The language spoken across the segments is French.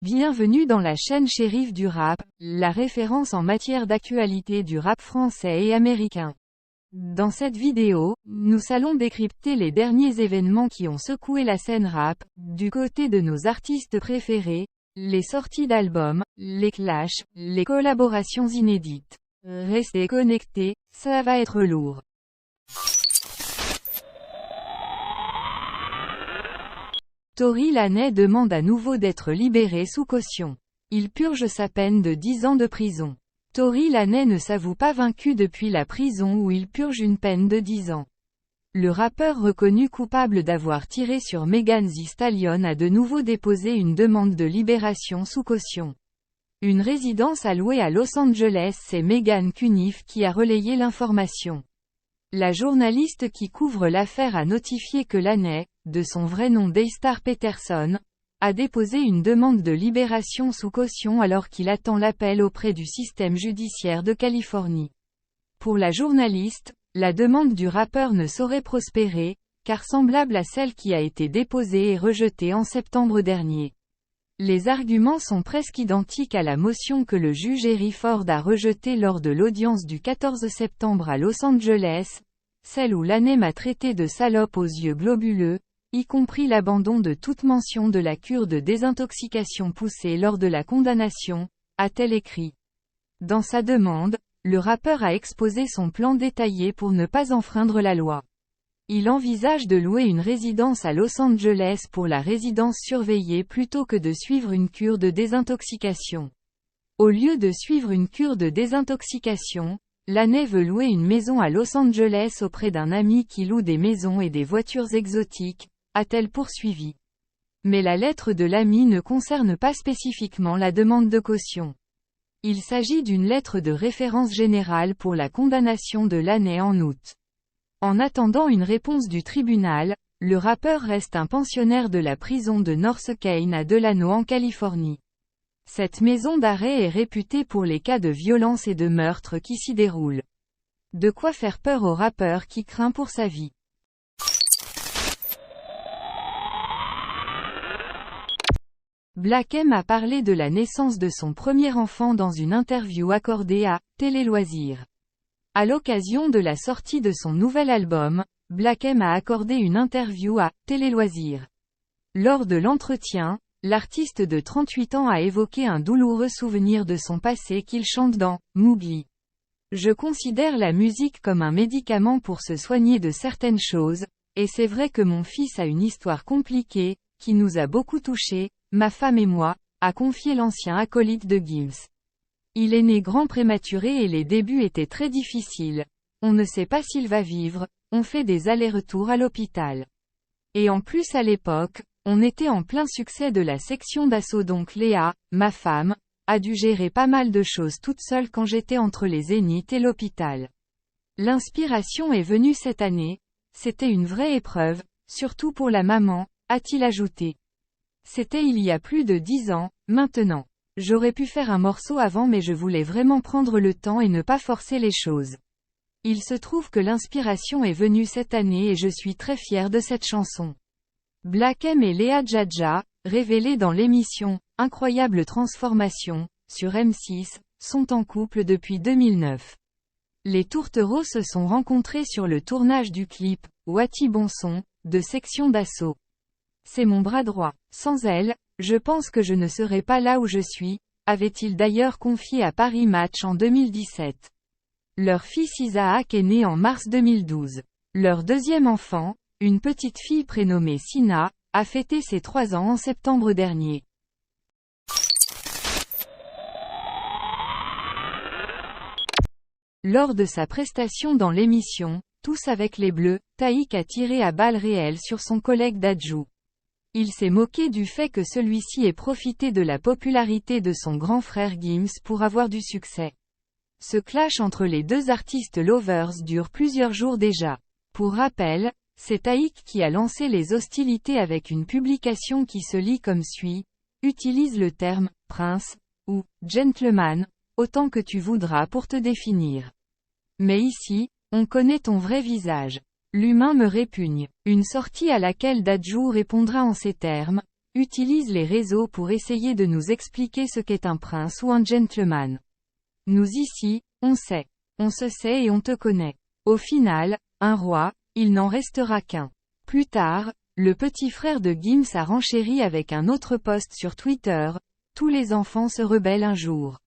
Bienvenue dans la chaîne Shérif du rap, la référence en matière d'actualité du rap français et américain. Dans cette vidéo, nous allons décrypter les derniers événements qui ont secoué la scène rap, du côté de nos artistes préférés, les sorties d'albums, les clashs, les collaborations inédites. Restez connectés, ça va être lourd. Tory Lanez demande à nouveau d'être libéré sous caution. Il purge sa peine de 10 ans de prison. Tory Lanez ne s'avoue pas vaincu depuis la prison où il purge une peine de 10 ans. Le rappeur reconnu coupable d'avoir tiré sur Megan Thee Stallion a de nouveau déposé une demande de libération sous caution. Une résidence allouée à Los Angeles, c'est Megan Cuniff qui a relayé l'information. La journaliste qui couvre l'affaire a notifié que Lanez, de son vrai nom Daystar Peterson, a déposé une demande de libération sous caution alors qu'il attend l'appel auprès du système judiciaire de Californie. Pour la journaliste, la demande du rappeur ne saurait prospérer, car semblable à celle qui a été déposée et rejetée en septembre dernier. Les arguments sont presque identiques à la motion que le juge Henry Ford a rejetée lors de l'audience du 14 septembre à Los Angeles, celle où Lanez m'a traité de salope aux yeux globuleux, y compris l'abandon de toute mention de la cure de désintoxication poussée lors de la condamnation, a-t-elle écrit. Dans sa demande, le rappeur a exposé son plan détaillé pour ne pas enfreindre la loi. Il envisage de louer une résidence à Los Angeles pour la résidence surveillée plutôt que de suivre une cure de désintoxication. Au lieu de suivre une cure de désintoxication, Lanez veut louer une maison à Los Angeles auprès d'un ami qui loue des maisons et des voitures exotiques, a-t-elle poursuivi. Mais la lettre de l'ami ne concerne pas spécifiquement la demande de caution. Il s'agit d'une lettre de référence générale pour la condamnation de Lanez en août. En attendant une réponse du tribunal, le rappeur reste un pensionnaire de la prison de North Kane à Delano en Californie. Cette maison d'arrêt est réputée pour les cas de violence et de meurtre qui s'y déroulent. De quoi faire peur au rappeur qui craint pour sa vie. Black M a parlé de la naissance de son premier enfant dans une interview accordée à Télé Loisirs. À l'occasion de la sortie de son nouvel album, Black M a accordé une interview à Télé Loisirs. Lors de l'entretien, l'artiste de 38 ans a évoqué un douloureux souvenir de son passé qu'il chante dans Mowgli. Je considère la musique comme un médicament pour se soigner de certaines choses, et c'est vrai que mon fils a une histoire compliquée, qui nous a beaucoup touchés, ma femme et moi, a confié l'ancien acolyte de Gims. Il est né grand prématuré et les débuts étaient très difficiles. On ne sait pas s'il va vivre, on fait des allers-retours à l'hôpital. Et en plus à l'époque, on était en plein succès de la section d'assaut donc Léa, ma femme, a dû gérer pas mal de choses toute seule quand j'étais entre les zéniths et l'hôpital. L'inspiration est venue cette année, c'était une vraie épreuve, surtout pour la maman, a-t-il ajouté. C'était il y a plus de 10 ans, maintenant. J'aurais pu faire un morceau avant mais je voulais vraiment prendre le temps et ne pas forcer les choses. Il se trouve que l'inspiration est venue cette année et je suis très fier de cette chanson. Black M et Léa Djadja, révélés dans l'émission « Incroyable transformation » sur M6, sont en couple depuis 2009. Les tourtereaux se sont rencontrés sur le tournage du clip « Wati Bonson » de Section d'Assaut. C'est mon bras droit. Sans elle, je pense que je ne serais pas là où je suis, avait-il d'ailleurs confié à Paris Match en 2017. Leur fils Isaac est né en mars 2012. Leur deuxième enfant, une petite fille prénommée Sina, a fêté ses 3 ans en septembre dernier. Lors de sa prestation dans l'émission « Tous avec les Bleus », Taïk a tiré à balles réelles sur son collègue Dadju. Il s'est moqué du fait que celui-ci ait profité de la popularité de son grand frère Gims pour avoir du succès. Ce clash entre les deux artistes lovers dure plusieurs jours déjà. Pour rappel, c'est Taïk qui a lancé les hostilités avec une publication qui se lit comme suit, utilise le terme « prince » ou « gentleman » autant que tu voudras pour te définir. Mais ici, on connaît ton vrai visage. L'humain me répugne. Une sortie à laquelle Dadju répondra en ces termes, utilise les réseaux pour essayer de nous expliquer ce qu'est un prince ou un gentleman. Nous ici, on sait. On se sait et on te connaît. Au final, un roi, il n'en restera qu'un. Plus tard, le petit frère de Gims a renchéri avec un autre post sur Twitter, tous les enfants se rebellent un jour.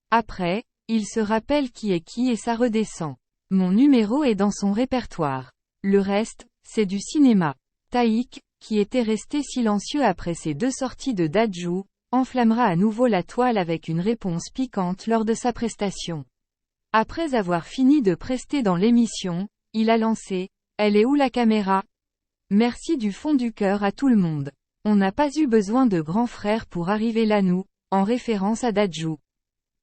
Après, il se rappelle qui est qui et ça redescend. Mon numéro est dans son répertoire. Le reste, c'est du cinéma. Taïk, qui était resté silencieux après ses 2 sorties de Dadju, enflammera à nouveau la toile avec une réponse piquante lors de sa prestation. Après avoir fini de prester dans l'émission, il a lancé « Elle est où la caméra ? Merci du fond du cœur à tout le monde. On n'a pas eu besoin de grands frères pour arriver là nous », en référence à Dadju.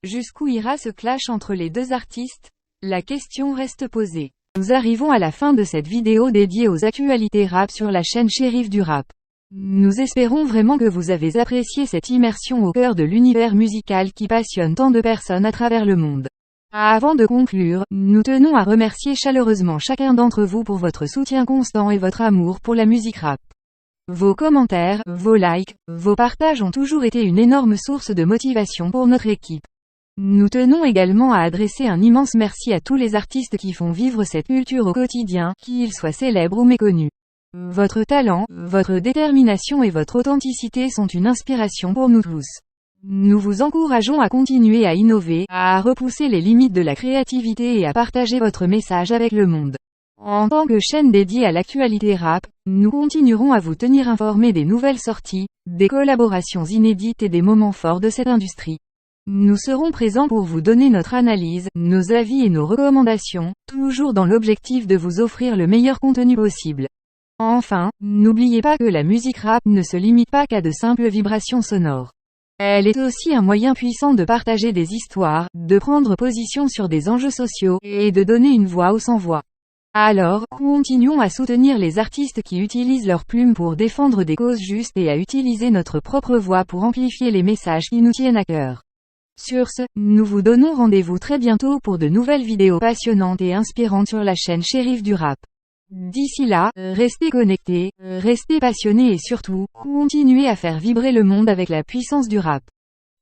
Jusqu'où ira ce clash entre les 2 artistes? La question reste posée. Nous arrivons à la fin de cette vidéo dédiée aux actualités rap sur la chaîne Shérif du Rap. Nous espérons vraiment que vous avez apprécié cette immersion au cœur de l'univers musical qui passionne tant de personnes à travers le monde. Avant de conclure, nous tenons à remercier chaleureusement chacun d'entre vous pour votre soutien constant et votre amour pour la musique rap. Vos commentaires, vos likes, vos partages ont toujours été une énorme source de motivation pour notre équipe. Nous tenons également à adresser un immense merci à tous les artistes qui font vivre cette culture au quotidien, qu'ils soient célèbres ou méconnus. Votre talent, votre détermination et votre authenticité sont une inspiration pour nous tous. Nous vous encourageons à continuer à innover, à repousser les limites de la créativité et à partager votre message avec le monde. En tant que chaîne dédiée à l'actualité rap, nous continuerons à vous tenir informés des nouvelles sorties, des collaborations inédites et des moments forts de cette industrie. Nous serons présents pour vous donner notre analyse, nos avis et nos recommandations, toujours dans l'objectif de vous offrir le meilleur contenu possible. Enfin, n'oubliez pas que la musique rap ne se limite pas qu'à de simples vibrations sonores. Elle est aussi un moyen puissant de partager des histoires, de prendre position sur des enjeux sociaux, et de donner une voix aux sans-voix. Alors, continuons à soutenir les artistes qui utilisent leurs plumes pour défendre des causes justes et à utiliser notre propre voix pour amplifier les messages qui nous tiennent à cœur. Sur ce, nous vous donnons rendez-vous très bientôt pour de nouvelles vidéos passionnantes et inspirantes sur la chaîne Shérif du Rap. D'ici là, restez connectés, restez passionnés et surtout, continuez à faire vibrer le monde avec la puissance du rap.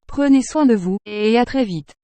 Prenez soin de vous, et à très vite.